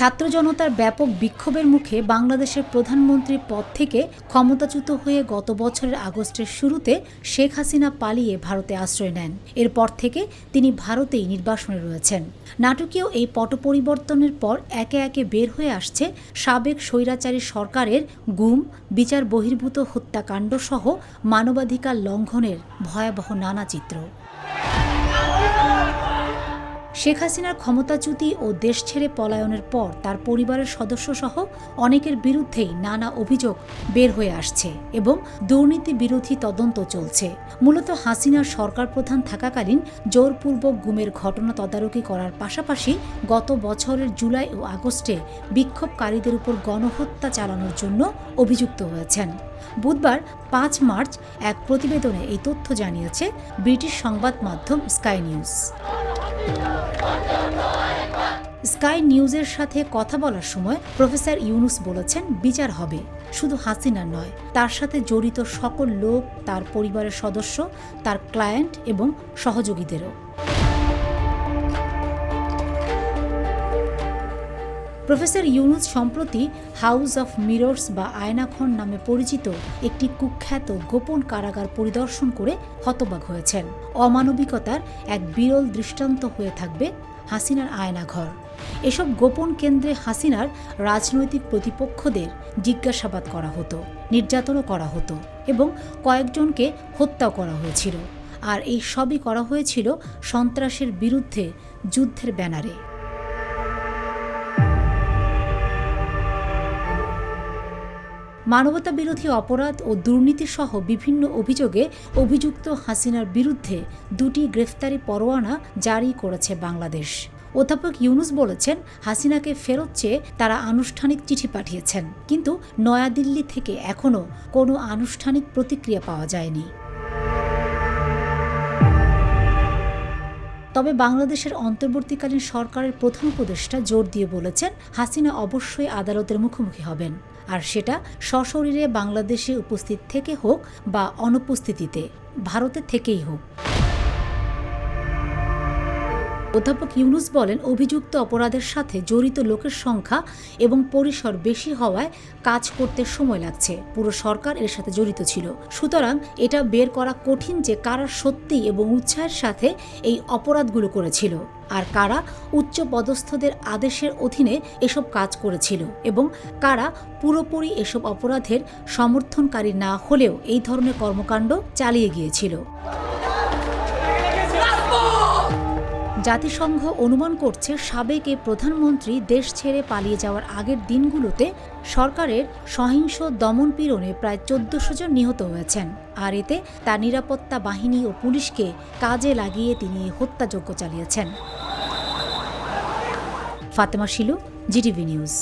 ছাত্র জনতার ব্যাপক বিক্ষোভের মুখে বাংলাদেশের প্রধানমন্ত্রীর পদ থেকে ক্ষমতাচ্যুত হয়ে গত বছরের আগস্টের শুরুতে শেখ হাসিনা পালিয়ে ভারতে আশ্রয় নেন। এরপর থেকে তিনি ভারতেই নির্বাসনে রয়েছেন। নাটকীয় এই পট পরিবর্তনের পর একে একে বের হয়ে আসছে সাবেক স্বৈরাচারী সরকারের গুম, বিচার বহির্ভূত হত্যাকাণ্ড সহ মানবাধিকার লঙ্ঘনের ভয়াবহ নানা চিত্র। শেখ হাসিনার ক্ষমতাচ্যুতি ও দেশ ছেড়ে পলায়নের পর তার পরিবারের সদস্যসহ অনেকের বিরুদ্ধেই নানা অভিযোগ বের হয়ে আসছে এবং দুর্নীতি বিরোধী তদন্ত চলছে। মূলত হাসিনার সরকার প্রধান থাকাকালীন জোরপূর্বক গুমের ঘটনা তদারকি করার পাশাপাশি গত বছরের জুলাই ও আগস্টে বিক্ষোভকারীদের উপর গণহত্যা চালানোর জন্য অভিযুক্ত হয়েছেন। বুধবার ৫ মার্চ এক প্রতিবেদনে এই তথ্য জানিয়েছে ব্রিটিশ সংবাদ মাধ্যম স্কাই নিউজ। স্কাই নিউজের সাথে কথা বলার সময় প্রফেসর ইউনুস বলেছেন, বিচার হবে, শুধু হাসিনার নয়, তার সাথে জড়িত সকল লোক, তার পরিবারের সদস্য, তার ক্লায়েন্ট এবং সহযোগীদেরও। প্রফেসর ইউনুস সম্প্রতি হাউস অফ মিরর্স বা আয়নাঘর নামে পরিচিত একটি কুখ্যাত গোপন কারাগার পরিদর্শন করে হতবাক হয়েছেন। অমানবিকতার এক বিরল দৃষ্টান্ত হয়ে থাকবে হাসিনার আয়নাঘর। এসব গোপন কেন্দ্রে হাসিনার রাজনৈতিক প্রতিপক্ষদের জিজ্ঞাসাবাদ করা হতো, নির্যাতনও করা হতো এবং কয়েকজনকে হত্যাও করা হয়েছিল। আর এই সবই করা হয়েছিল সন্ত্রাসের বিরুদ্ধে যুদ্ধের ব্যানারে। মানবতা বিরোধী অপরাধ ও দুর্নীতিসহ বিভিন্ন অভিযোগে অভিযুক্ত হাসিনার বিরুদ্ধে 2টি গ্রেফতারি পরোয়ানা জারি করেছে বাংলাদেশ। অধ্যাপক ইউনুস বলেছেন, হাসিনাকে ফেরত চেয়ে তারা আনুষ্ঠানিক চিঠি পাঠিয়েছেন, কিন্তু নয়াদিল্লি থেকে এখনও কোনো আনুষ্ঠানিক প্রতিক্রিয়া পাওয়া যায়নি। তবে বাংলাদেশের অন্তর্বর্তীকালীন সরকারের প্রধান উপদেষ্টা জোর দিয়ে বলেছেন, হাসিনা অবশ্যই আদালতের মুখোমুখি হবেন, আর সেটা সশরীরে বাংলাদেশে উপস্থিত থেকে হোক বা অনুপস্থিতিতে, ভারতে থেকেই হোক। অধ্যাপক ইউনুস বলেন, অভিযুক্ত অপরাধের সাথে জড়িত লোকের সংখ্যা এবং পরিসর বেশি হওয়ায় কাজ করতে সময় লাগছে। পুরো সরকার এর সাথে জড়িত ছিল, সুতরাং এটা বের করা কঠিন যে কারা সত্যি এবং উৎসাহের সাথে এই অপরাধগুলো করেছিল আর কারা উচ্চ পদস্থদের আদেশের অধীনে এসব কাজ করেছিল এবং কারা পুরোপুরি এসব অপরাধের সমর্থনকারী না হলেও এই ধরনের কর্মকাণ্ড চালিয়ে গিয়েছিল। জাতিসংঘ অনুমান করছে সাবেক এই প্রধানমন্ত্রী দেশ ছেড়ে পালিয়ে যাওয়ার আগের দিনগুলোতে সরকারের সহিংস দমনপীড়নে প্রায় ১৪০০ জন নিহত হয়েছেন, আর এতে তার নিরাপত্তা বাহিনী ও পুলিশকে কাজে লাগিয়ে তিনি হত্যাযজ্ঞ চালিয়েছেন। Fatema Shilu, GTV news.